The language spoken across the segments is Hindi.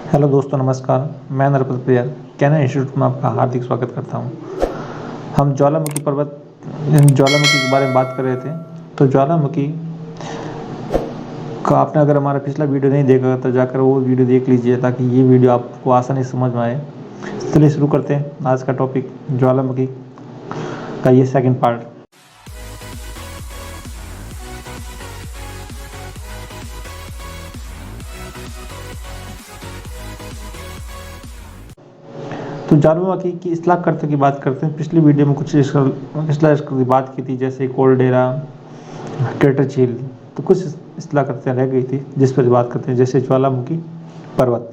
हेलो दोस्तों, नमस्कार। मैं नरपत प्रिया कैनन इंस्टीट्यूट में आपका हार्दिक स्वागत करता हूं। हम ज्वालामुखी के बारे में बात कर रहे थे। तो ज्वालामुखी का आपने अगर हमारा पिछला वीडियो नहीं देखा तो जाकर वो वीडियो देख लीजिए, ताकि ये वीडियो आपको आसानी से समझ में आए। चलिए शुरू करते हैं आज का टॉपिक, ज्वालामुखी का ये सेकंड पार्ट। तो ज्वालामुखी की इस्लाकर्ता की बात करते हैं। पिछली वीडियो में कुछ इस्ला की बात की थी, जैसे कोलडेरा, क्रेटर झील। तो कुछ इस्लाकर्ता रह गई थी जिस पर बात करते हैं, जैसे ज्वालामुखी पर्वत,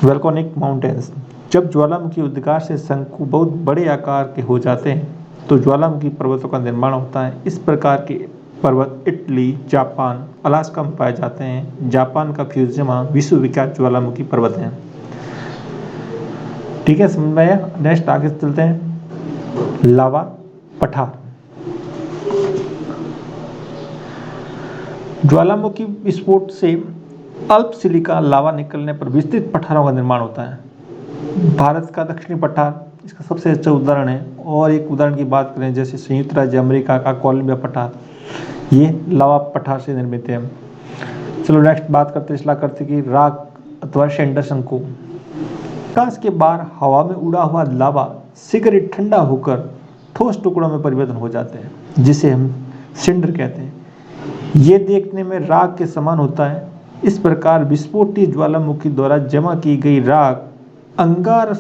वोल्केनिक माउंटेन्स। जब ज्वालामुखी उद्गार से शंकु बहुत बड़े आकार के हो जाते हैं तो ज्वालामुखी पर्वतों का निर्माण होता है। इस प्रकार के पर्वत इटली, जापान, अलास्का में पाए जाते हैं। जापान का फ्यूजियामा विश्वविख्यात ज्वालामुखी पर्वत है। ठीक है, समझ में आया। नेक्स्ट आगे चलते हैं। लावा पठार। ज्वालामुखी विस्फोट से अल्प सिलिका लावा निकलने पर विस्तृत पठारों का निर्माण होता है। भारत का दक्षिणी पठार इसका सबसे अच्छा उदाहरण है। और एक उदाहरण की बात करें, जैसे संयुक्त राज्य अमेरिका का कोलंबिया पठार, ये लावा पठार से निर्मित है। चलो नेक्स्ट बात करते हैं इस्लाकर्ता की, राक अथवा शेंडर शंकु। प्रकाश के बाहर हवा में उड़ा हुआ लावा शीघ्र ही ठंडा होकर ठोस टुकड़ों में परिवर्तन हो जाते हैं, जिसे हम सिंडर कहते हैं। ये देखने में राख के समान होता है। इस प्रकार विस्फोटी ज्वालामुखी द्वारा जमा की गई राख अंगार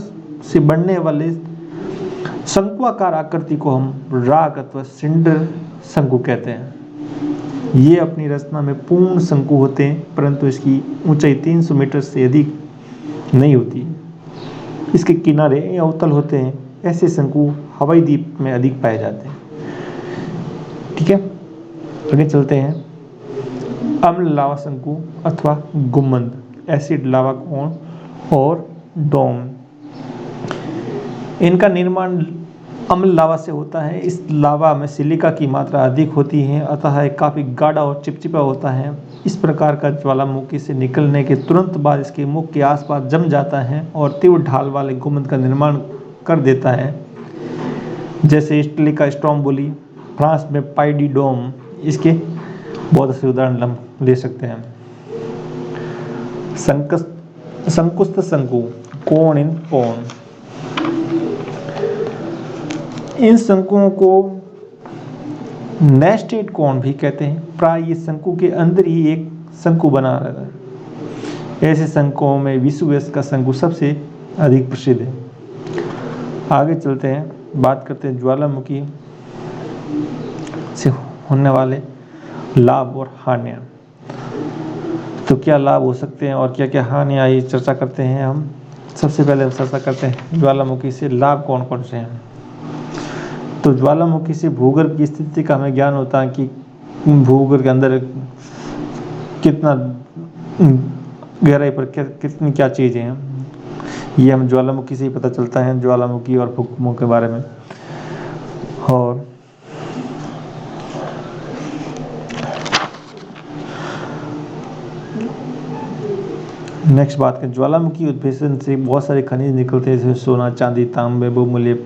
से बनने वाले शंक्वाकार आकृति को हम राख अथवा सिंडर शंकु कहते हैं। ये अपनी रचना में पूर्ण शंकु होते हैं, परंतु इसकी ऊंचाई 300 मीटर से अधिक नहीं होती। इसके किनारे अवतल होते हैं। ऐसे शंकु हवाई द्वीप में अधिक पाए जाते हैं। ठीक है, आगे चलते हैं। अम्ल लावा शंकु अथवा गुम्बद, एसिड लावा कोन और डोम। इनका निर्माण अम्ल लावा से होता है। इस लावा में सिलिका की मात्रा अधिक होती है, अतः काफ़ी गाढ़ा और चिपचिपा होता है। इस प्रकार का ज्वालामुखी से निकलने के तुरंत बाद इसके मुख के आसपास जम जाता है और तीव्र ढाल वाले गुम्बद का निर्माण कर देता है, जैसे इटली का स्ट्रोम्बोली, फ्रांस में पाई डी डोम। इसके बहुत से उदाहरण हम ले सकते हैं। संकुस्त शंकु, कोन इन पोन। इन शंकुओं को नेस्टेड कोन भी कहते हैं। प्राय ये शंकु के अंदर ही एक शंकु बना रहता है। ऐसे शंकुओं में विषुवत का शंकु सबसे अधिक प्रसिद्ध है। आगे चलते हैं, बात करते हैं ज्वालामुखी से होने वाले लाभ और हानियाँ। तो क्या लाभ हो सकते हैं और क्या क्या हानियाँ, ये चर्चा करते हैं हम। सबसे पहले हम चर्चा करते हैं ज्वालामुखी से लाभ कौन कौन से हैं। तो ज्वालामुखी से भूगर्भ की स्थिति का हमें ज्ञान होता है कि भूगर्भ के अंदर कितना गहराई पर कितनी क्या चीज़ें हैं। ये हम ज्वालामुखी से ही पता चलता है, ज्वालामुखी और भूकंपों के बारे में। और नेक्स्ट बात करें, ज्वालामुखी उद्भेदन से बहुत सारे खनिज निकलते हैं, जैसे सोना, चांदी, तांबे, बहुमूल्य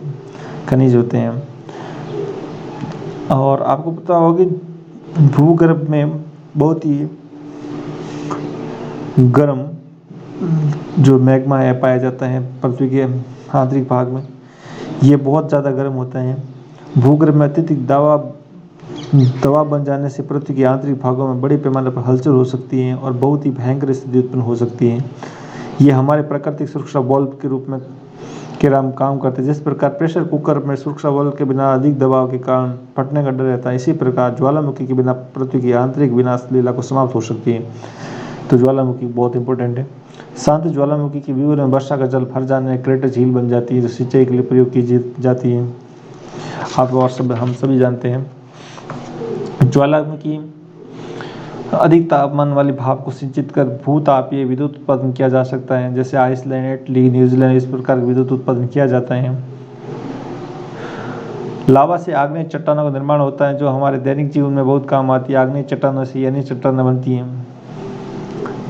खनिज होते हैं। और आपको पता होगा कि भूगर्भ में बहुत ही गर्म जो मैग्मा है पाया जाता है पृथ्वी के आंतरिक भाग में। ये बहुत ज़्यादा गर्म होता है। भूगर्भ में अत्यधिक दबाव बन जाने से पृथ्वी के आंतरिक भागों में बड़े पैमाने पर हलचल हो सकती है और बहुत ही भयंकर स्थिति उत्पन्न हो सकती है। ये हमारे प्राकृतिक सुरक्षा वाल्व के रूप में काम करते हैं। जिस प्रकार प्रेशर कुकर में सुरक्षा वाल्व के बिना अधिक दबाव के कारण फटने का डर रहता है, इसी प्रकार ज्वालामुखी के बिना पृथ्वी की आंतरिक विनाश लीला को समाप्त हो सकती है। तो ज्वालामुखी बहुत इंपॉर्टेंट है। शांत ज्वालामुखी की व्यूह में वर्षा का जल भर जाने क्रेटर झील बन जाती है, जो सिंचाई के लिए प्रयोग की जाती है। आप और सब हम सभी जानते हैं। ज्वालामुखी अधिक तापमान वाली भाप को सिंचित कर भूतापीय विद्युत उत्पादन किया जा सकता है, जैसे आइसलैंड, इटली, न्यूजीलैंड। इस प्रकार विद्युत उत्पादन किया जाता है। लावा से आग्नेय चट्टानों का निर्माण होता है, जो हमारे दैनिक जीवन में बहुत काम आती है। आग्नेय चट्टानों से अन्य चट्टानें बनती हैं।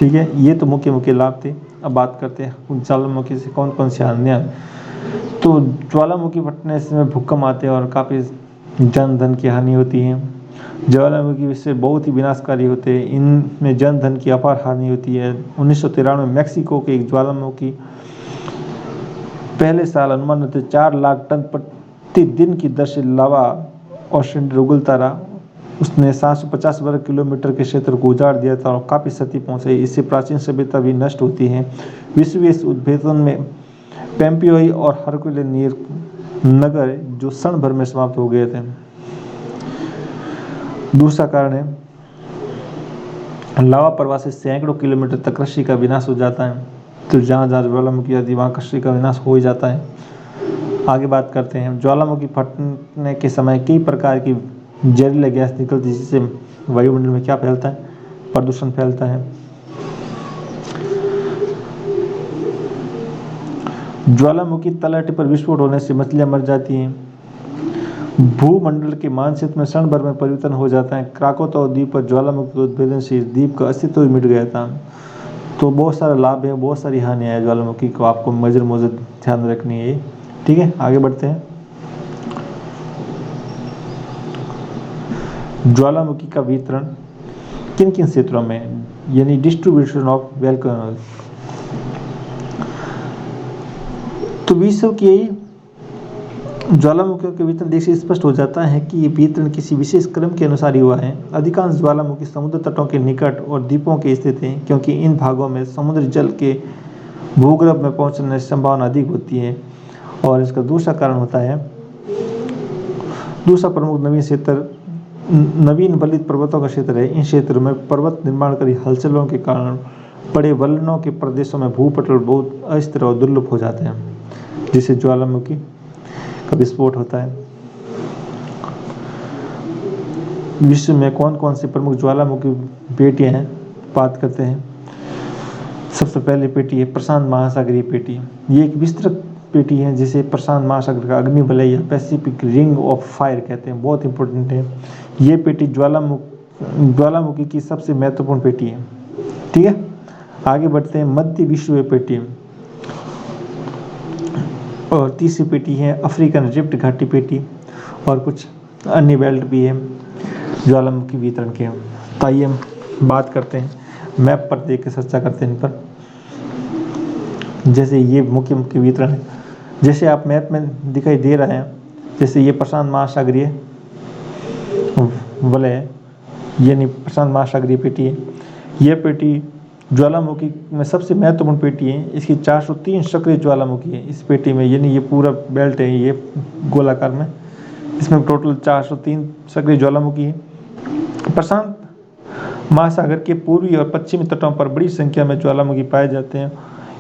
ठीक है, ये तो मुख्य मुख्य लाभ थे। अब बात करते हैं ज्वालामुखी से कौन कौन से हानियाँ। तो ज्वालामुखी फटने से भूकंप आते हैं और काफ़ी जन धन की हानि होती है। ज्वालामुखी से बहुत ही विनाशकारी होते हैं, इनमें जन धन की अपार हानि होती है। 1993 में मैक्सिको के एक ज्वालामुखी पहले साल अनुमानित 4 लाख टन प्रति दिन की दर से लावा और सिलेंडर उगलता रहा। उसने 750 वर्ग किलोमीटर के क्षेत्र को उजाड़ दिया था और काफ़ी क्षति पहुंचाई। इससे प्राचीन सभ्यता भी नष्ट होती है। विश्व इस उद्भेदन में पेम्पियोई और हरकुलिस नगर जो क्षण भर में समाप्त हो गए थे। दूसरा कारण है लावा प्रवाह से सैकड़ों किलोमीटर तक कृषि का विनाश हो जाता है। तो जहाँ जहाँ ज्वालामुखी आती वहाँ कृषि का विनाश हो ही जाता है। आगे बात करते हैं, ज्वालामुखी फटने के समय कई प्रकार की जहरीली गैस निकलती है, जिससे वायुमंडल में क्या फैलता है, प्रदूषण फैलता है। ज्वालामुखी तलहटी पर विस्फोट होने से मछलियां मर जाती हैं। भूमंडल के मानचित्र में क्षण भर में परिवर्तन हो जाता है। क्राकोताओ द्वीप पर ज्वालामुखी के उद्भेदन से इस द्वीप का अस्तित्व ही मिट गया था। तो बहुत सारे लाभ है, बहुत सारी हानियां है ज्वालामुखी को, आपको मजर मौजूद ध्यान रखनी है। ठीक है, आगे बढ़ते हैं। ज्वालामुखी का वितरण किन किन क्षेत्रों में, यानी डिस्ट्रीब्यूशन ऑफ वोल्केनोज। तो विश्व के ज्वालामुखियों के वितरण देख से स्पष्ट हो जाता है कि ये वितरण किसी विशेष क्रम के अनुसार ही हुआ है। अधिकांश ज्वालामुखी समुद्र तटों के निकट और द्वीपों के स्थित हैं, क्योंकि इन भागों में समुद्री जल के भूगर्भ में पहुंचने की संभावना अधिक होती है। और इसका दूसरा कारण होता है, दूसरा प्रमुख नवीन क्षेत्र नवीन वलित पर्वतों का क्षेत्र है। इन क्षेत्रों में पर्वत निर्माणकारी हलचलों के कारण बड़े वलनों के प्रदेशों में भूपटल बहुत अस्थिर और दुर्लभ हो जाते हैं, जिससे ज्वालामुखी का विस्फोट होता है। विश्व में कौन कौन सी प्रमुख ज्वालामुखी पेटियां हैं, बात करते हैं। सबसे पहले पेटी है प्रशांत महासागरीय पेटी। ये एक विस्तृत पेटी है जिसे प्रशांत महासागर का अग्निवलय या पैसिफिक रिंग ऑफ फायर कहते हैं, बहुत इंपॉर्टेंट है। ये पेटी ज्वालामुखी की सबसे महत्वपूर्ण पेटी है। ठीक है, आगे बढ़ते हैं। मध्य विश्व पेटी और तीसरी पेटी है अफ्रीकन रिफ्ट घाटी पेटी, और कुछ अन्य बेल्ट भी है ज्वालामुखी वितरण के। तो आइए हम बात करते हैं, मैप पर देख के चर्चा करते हैं इन पर। जैसे ये मुख्य मुख्य वितरण है, जैसे आप मैप में दिखाई दे रहा है, जैसे ये प्रशांत महासागरीय वलय है, यानी प्रशांत महासागरीय पेटी है। यह पेटी ज्वालामुखी में सबसे महत्वपूर्ण पेटी है। इसकी 403 सक्रिय ज्वालामुखी है इस पेटी में, यानी ये पूरा बेल्ट है ये गोलाकार में, इसमें टोटल 403 सक्रिय ज्वालामुखी है। प्रशांत महासागर के पूर्वी और पश्चिमी तटों पर बड़ी संख्या में ज्वालामुखी पाए जाते हैं।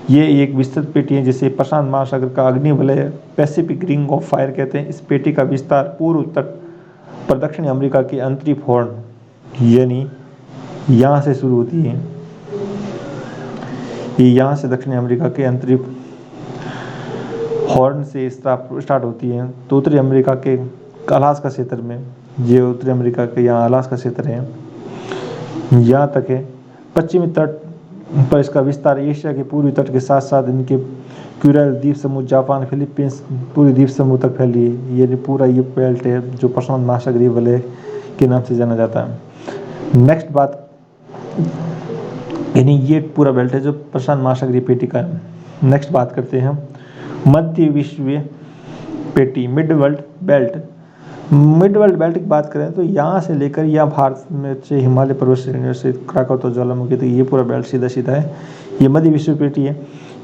ये एक विस्तृत पेटी है जिसे प्रशांत महासागर का अग्निवलय पैसिफिक रिंग ऑफ फायर कहते हैं। इस पेटी का विस्तार पूर्व तट पर दक्षिण अमेरिका के अंतरिक्ष हॉर्न, यानी यहाँ से शुरू होती है, ये यहाँ से दक्षिण अमेरिका के अंतरिक्ष हॉर्न से स्टार्ट होती है। तो उत्तरी अमेरिका के अलास्का क्षेत्र में, ये उत्तरी अमेरिका के यहाँ अलास्का क्षेत्र है, यहाँ तक है। पश्चिमी तट पर इसका विस्तार एशिया के पूर्वी तट के साथ साथ इनके क्यूरल द्वीप समूह, जापान, फिलीपींस पूरी द्वीप समूह तक फैली है। ये पूरा ये बेल्ट है जो प्रशांत महासागरीय वलय के नाम से जाना जाता है। नेक्स्ट बात, यानी ये पूरा बेल्ट है जो प्रशांत महासागरीय पेटी का है। नेक्स्ट बात करते हैं मध्य विश्व पेटी, mid world belt. Mid world belt की बात करें तो यहाँ से लेकर यहाँ भारत में से हिमालय पर्वत श्रेणियों से क्राकोताओ ज्वालामुखी तो ये पूरा बेल्ट सीधा सीधा है। ये मध्य विश्व पेटी है।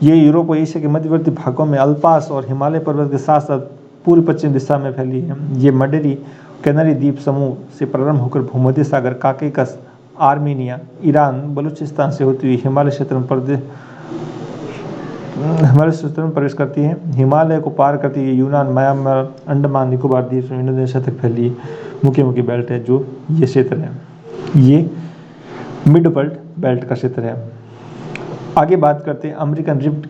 ये यूरोप और एशिया के मध्यवर्ती भागों में अल्पास और हिमालय पर्वत के साथ साथ पूर्व पश्चिम दिशा में फैली है। ये मडेरी कैनरी द्वीप समूह से प्रारंभ होकर भूमध्य सागर, काकेकस, आर्मीनिया, ईरान, बलूचिस्तान से होती हुई हिमालय क्षेत्र में प्रवेश करती है। हिमालय को पार करती है यूनान, म्यांमार, अंडमान निकोबार द्वीप, इंडोनेशिया तक फैली है। मुख्य मुख्य बेल्ट है जो ये क्षेत्र है, ये मिड वर्ल्ड बेल्ट का क्षेत्र है। आगे बात करते हैं अफ्रीकन रिफ्ट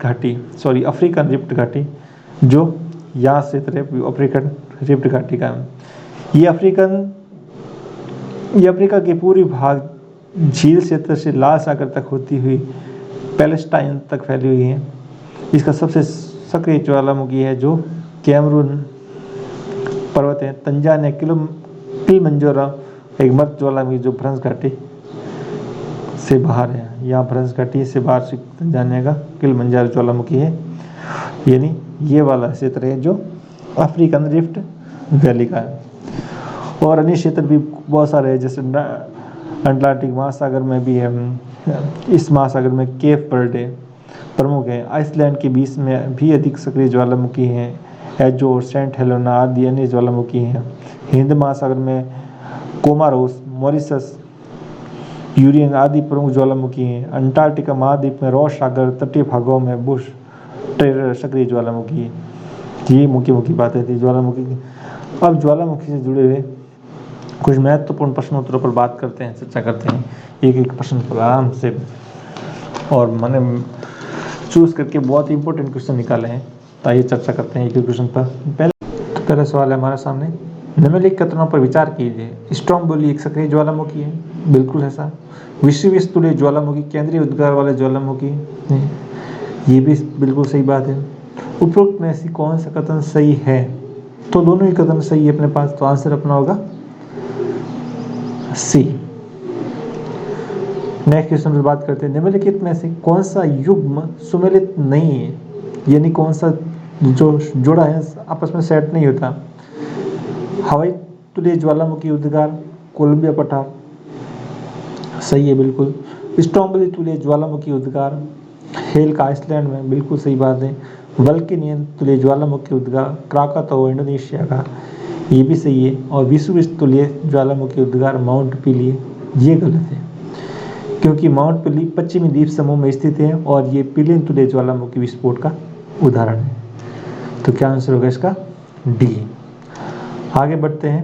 घाटी, जो यहाँ क्षेत्र है अफ्रीकन रिफ्ट घाटी का। ये अफ्रीका के पूर्वी भाग झील क्षेत्र से लाल सागर तक होती हुई पैलेस्टाइन तक फैली हुई है। इसका सबसे सक्रिय ज्वालामुखी है जो कैमरून पर्वत है। तंजानिया किलिमंजारो एक मर्द ज्वालामुखी जो भ्रंश घाटी से बाहर है। यहाँ भ्रंश घाटी से बाहर से तंजानिया का किलिमंजारो ज्वालामुखी है, यानी ये वाला क्षेत्र है जो अफ्रीकन रिफ्ट वैली का है। और अन्य क्षेत्र भी बहुत सारे हैं, जैसे अटलांटिक महासागर में भी है। इस महासागर में केप वर्डे प्रमुख है। आइसलैंड के बीच में भी अधिक सक्रिय ज्वालामुखी हैं। एजोर, सेंट हेलेना आदि अन्य ज्वालामुखी हैं। हिंद महासागर में कोमारोस, मॉरिशस, यूरियन आदि प्रमुख ज्वालामुखी हैं। अंटार्कटिका महाद्वीप में रॉस सागर, तटीय भागों में बुश टेरर सक्रिय ज्वालामुखी है। ये मुख्य बातें थी ज्वालामुखी की। अब ज्वालामुखी से जुड़े हुए कुछ महत्वपूर्ण प्रश्नोत्तरों पर बात करते हैं, चर्चा करते हैं एक एक प्रश्न पर आराम से। और मैंने चूज करके बहुत इंपॉर्टेंट क्वेश्चन निकाले हैं, तो आइए चर्चा करते हैं एक एक क्वेश्चन पर। पहला सवाल है हमारे सामने, निम्नलिखित कथनों पर विचार कीजिए। स्ट्रोम्बोली एक सक्रिय ज्वालामुखी है, बिल्कुल ऐसा। विषुवत तुल्य ज्वालामुखी केंद्रीय उद्गार वाले ज्वालामुखी है, ये भी बिल्कुल सही बात है। उपरोक्त में ऐसी कौन सा कथन सही है? तो दोनों ही कथन सही है अपने पास, तो आंसर अपना होगा सी। नेक्स्ट क्वेश्चन पर बात करते हैं, निम्नलिखित में से कौन सा युग्म सुमेलित नहीं है, यानी कौन सा जो जोड़ा है आपस में सेट नहीं होता। हवाई तुल्य ज्वालामुखी उद्गार कोलंबिया पठार, सही है बिल्कुल। स्ट्रोम्बोली तुल्य ज्वालामुखी उद्गार हेल का आइसलैंड में, बिल्कुल सही बात है। वल्केनियन तुल्य ज्वालामुखी उद्गार क्राकातो इंडोनेशिया का, ये भी सही है। और विषुवत तुल्य ज्वालामुखी उद्गार माउंट पिली, ये गलत है क्योंकि माउंट पिली पश्चिमी द्वीप समूह में स्थित है और ये पिलिन तुल्य ज्वालामुखी विस्फोट का उदाहरण है। तो क्या आंसर होगा इसका? डी। आगे बढ़ते हैं,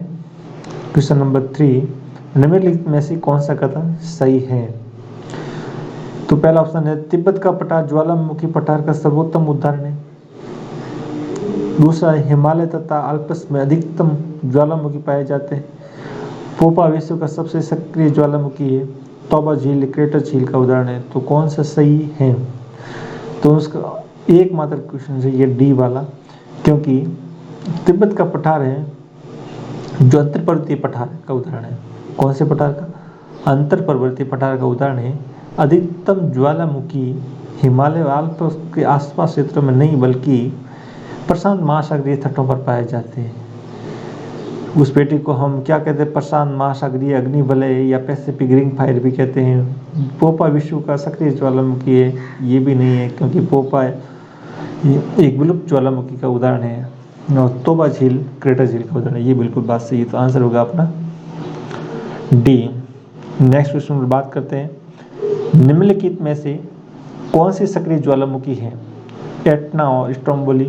क्वेश्चन नंबर 3, निम्नलिखित में से कौन सा कथन सही है? तो पहला ऑप्शन है तिब्बत का पठार ज्वालामुखी पठार का सर्वोत्तम उदाहरण है। दूसरा है हिमालय तथा अल्प्स में अधिकतम ज्वालामुखी पाए जाते हैं। पोपा विश्व का सबसे सक्रिय ज्वालामुखी है। तौबा झील क्रेटर झील का उदाहरण है। तो कौन सा सही है? तो उसका एकमात्र क्वेश्चन है ये डी वाला, क्योंकि तिब्बत का पठार है जो अंतर पर्वतीय पठार का उदाहरण है। कौन से पठार का? अंतर पर्वतीय पठार का उदाहरण है। अधिकतम ज्वालामुखी हिमालय अल्प्स के आसपास क्षेत्रों में नहीं बल्कि प्रशांत महासागरीय तटों पर पाए जाते हैं। उस पेटी को हम क्या कहते हैं? प्रशांत महासागरीय अग्निवलय या पैसिफिक रिंग फायर भी कहते हैं। पोपा विश्व का सक्रिय ज्वालामुखी है, ये भी नहीं है क्योंकि पोपा एक विलुप्त ज्वालामुखी का उदाहरण है। और तोबा झील क्रेटर झील का उदाहरण है, ये बिल्कुल बात सही है। तो आंसर होगा अपना डी। नेक्स्ट क्वेश्चन पर बात करते हैं, निम्नलिखित में से कौन सी सक्रिय ज्वालामुखी है? एटना और स्ट्रोम्बोली,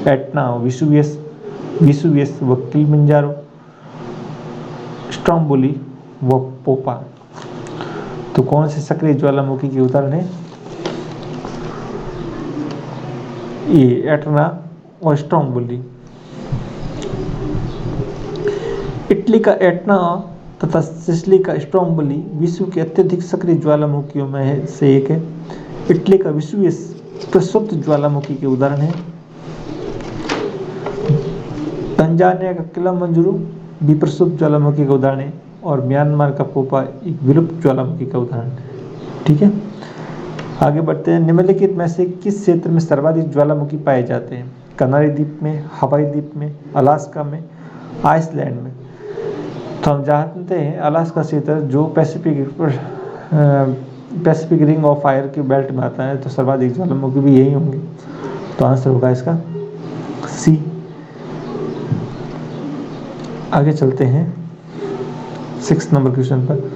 एटना और विसुवियस व किलिमंजारो, स्ट्रोम्बोली व पोपा। तो कौन से सक्रिय ज्वालामुखी के उदाहरण है? ये एटना और स्ट्रोम्बोली। इटली का एटना तथा सिसिली का स्ट्रोम्बोली विश्व के अत्यधिक सक्रिय ज्वालामुखियों में से एक है। इटली का विसुवियस प्रसुप्त ज्वालामुखी के उदाहरण है। तंजानिया का किलिमंजारो भी प्रसुप्त ज्वालामुखी का उदाहरण है। और म्यांमार का पोपा एक विलुप्त ज्वालामुखी का उदाहरण है। ठीक है, आगे बढ़ते हैं, निम्नलिखित में से किस क्षेत्र में सर्वाधिक ज्वालामुखी पाए जाते हैं? कनारी द्वीप में, हवाई द्वीप में, अलास्का में, आइसलैंड में। तो हम जानते हैं अलास्का क्षेत्र जो पैसिफिक रिंग ऑफ फायर के बेल्ट में आता है, तो सर्वाधिक ज्वालामुखी भी यही होंगे। तो आंसर होगा इसका सी। आगे चलते हैं 6 नंबर क्वेश्चन पर,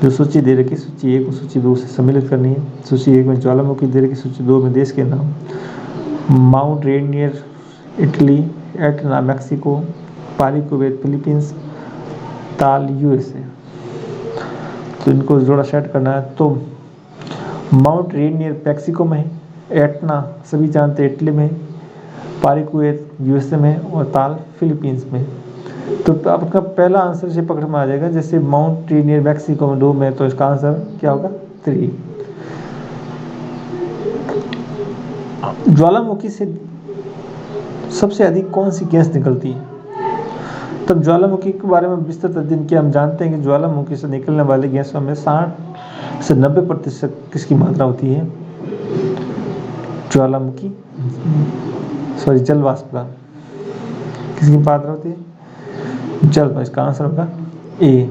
जो सूची दे रखी, सूची 1 और सूची 2 से सम्मिलित करनी है। सूची 1 में ज्वालामुखी दे रखी, सूची 2 में देश के नाम। Mount Rainier Italy, Etna Mexico, Paricutin Philippines, Taal USA. तो इनको जोड़ा सेट करना है। तो माउंट रेनियर मैक्सिको में है, एटना सभी जानते हैं इटली में, पारिकुवेट यूएसए में और ताल फिलीपींस में। तो आपका पहला आंसर से पकड़ में आ जाएगा, जैसे माउंट ट्री नियर मैक्सिको में, तो इसका आंसर क्या होगा 3। ज्वालामुखी से सबसे अधिक कौन सी गैस निकलती है? तब ज्वालामुखी के बारे में विस्तृत अध्ययन किया, हम जानते हैं कि ज्वालामुखी से निकलने वाली गैसों में 60 से 90% किसकी मात्रा होती है? ज्वालामुखी जल वाष्प का किसकी मात्रा होती है? जल वाष्प। इसका आंसर होगा ए।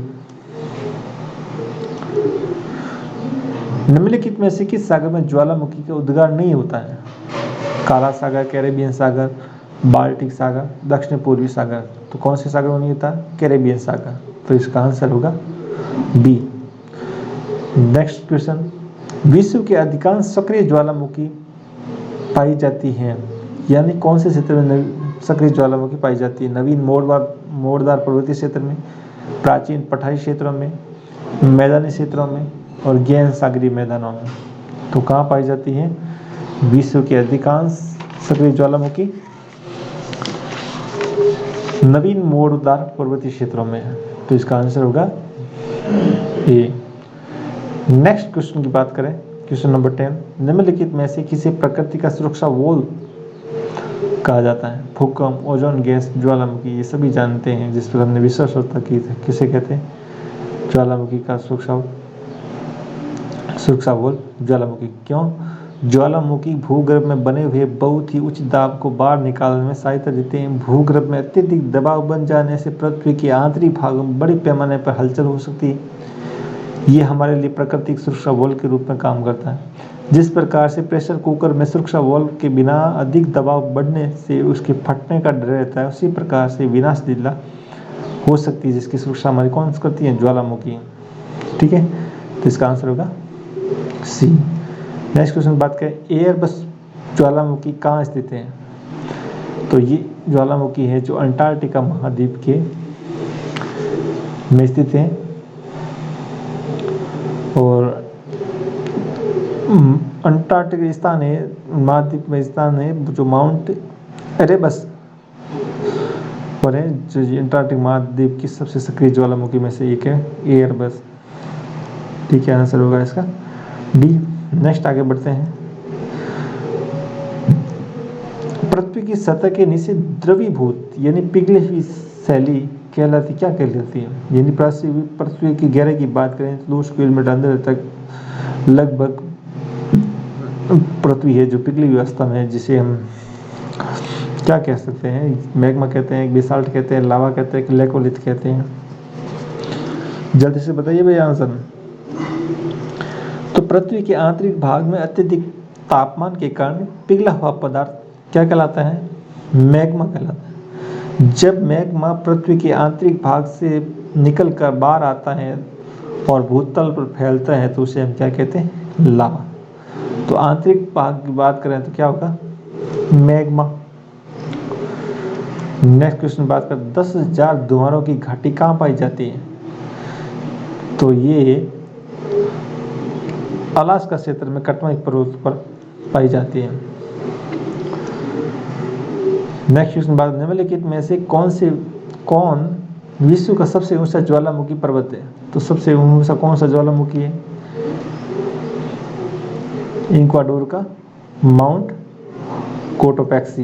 निम्नलिखित में से किस सागर में ज्वालामुखी का उद्गार नहीं होता है? काला सागर, कैरेबियन सागर, बाल्टिक सागर, दक्षिण पूर्वी सागर। तो कौन से सागर में नहीं होता? कैरेबियन सागर। तो इसका आंसर होगा बी। नेक्स्ट क्वेश्चन, विश्व के अधिकांश सक्रिय ज्वालामुखी पाई जाती हैं, यानी कौन से क्षेत्र में सक्रिय ज्वालामुखी पाई जाती है? नवीन मोड़दार पर्वतीय क्षेत्र में, प्राचीन पठारी क्षेत्रों में, मैदानी क्षेत्रों में और गहन सागरीय मैदानों में। तो कहाँ पाई जाती है विश्व के अधिकांश सक्रिय ज्वालामुखी? नवीन मोड़दार पर्वतीय क्षेत्रों में है। तो इसका आंसर होगा ए। नेक्स्ट क्वेश्चन की बात करें, क्वेश्चन नंबर 10, निम्नलिखित में से किसे प्रकृति का सुरक्षा वॉल कहा जाता है? भूकंप, ओजोन गैस, ज्वालामुखी, ये सभी जानते हैं जिस पर हमने विश्वासता की थी। किसे कहते हैं? ज्वालामुखी का सुरक्षा वॉल ज्वालामुखी। क्यों? ज्वालामुखी भूगर्भ में बने हुए बहुत ही उच्च दाब को बाहर निकालने में सहायता देते हैं। भूगर्भ में अत्यधिक दबाव बन जाने से पृथ्वी के आंतरिक भागों में बड़े पैमाने पर हलचल हो सकती है। ये हमारे लिए प्राकृतिक सुरक्षा वॉल के रूप में काम करता है। जिस प्रकार से प्रेशर कुकर में सुरक्षा वॉल के बिना अधिक दबाव बढ़ने से उसके फटने का डर रहता है, उसी प्रकार से विनाशलीला हो सकती है जिसकी सुरक्षा हमारी कौन सी करती है? ज्वालामुखी। ठीक है, तो इसका आंसर होगा सी। नेक्स्ट क्वेश्चन बात करें, एयरबस ज्वालामुखी कहाँ स्थित है? तो ये ज्वालामुखी है जो अंटार्कटिका महाद्वीप के में स्थित है, और अंटार्कटिक स्थान है, महाद्वीप में स्थान है जो माउंट एरेबस पर है, जो अंटार्कटिक महाद्वीप की सबसे सक्रिय ज्वालामुखी में से एक है एयरबस। ठीक है, आंसर होगा इसका डी। नेक्स्ट आगे बढ़ते हैं, पृथ्वी की सतह के नीचे द्रवीभूत यानी पिघली हुई शैली कहलाती, क्या कहलाती है? यानी पृथ्वी की गहराई की बात करें तो 200 किलोमीटर अंदर तक लगभग पृथ्वी है जो पिघली हुई अवस्था में है, जिसे हम क्या कह सकते हैं? मैग्मा कहते हैं, बेसाल्ट कहते हैं, लावा कहते हैं, लेकोलिथ कहते हैं। जल्दी से बताइए भाई आंसर। तो पृथ्वी के आंतरिक भाग में अत्यधिक तापमान के कारण पिघला हुआ पदार्थ क्या कहलाता है? मैग्मा कहलाता है। जब मैग्मा पृथ्वी के आंतरिक भाग से निकलकर बाहर आता है और भूतल पर फैलता है तो उसे हम क्या कहते हैं? लावा। तो आंतरिक भाग की बात करें तो क्या होगा? मैग्मा। नेक्स्ट क्वेश्चन बात करें, 10,000 धुआरों की घाटी कहाँ पाई जाती है? तो ये अलास्का क्षेत्र में कटवाई पर्वत पर पाई जाती है। नेक्स्ट क्वेश्चन बात, निम्नलिखित में से कौन विश्व का सबसे ऊंचा ज्वालामुखी पर्वत है? तो सबसे ऊंचा कौन सा ज्वालामुखी है? इक्वाडोर का माउंट कोटोपैक्सी।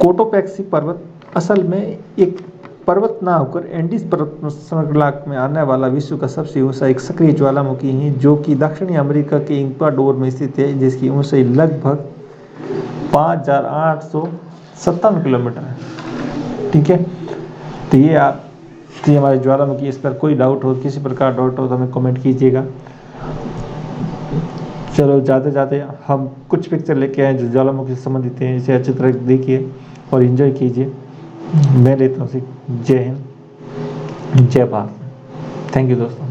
कोटोपैक्सी पर्वत असल में एक पर्वत ना होकर एंडीज पर्वत श्रृंखला में आने वाला विश्व का सबसे ऊंचा एक सक्रिय ज्वालामुखी है, जो कि दक्षिणी अमेरिका के इक्वाडोर में स्थित है, जिसकी ऊंचाई लगभग 5,857 किलोमीटर है। ठीक है, तो ये हमारे ज्वालामुखी। इस पर कोई डाउट हो, किसी प्रकार डाउट हो तो हमें कमेंट कीजिएगा। चलो जाते जाते हम कुछ पिक्चर लेके आए जो ज्वालामुखी से संबंधित हैं, इसे अच्छी तरह देखिए और एंजॉय कीजिए। मैं लेता हूँ जय हिंद, जय भारत। थैंक यू दोस्तों।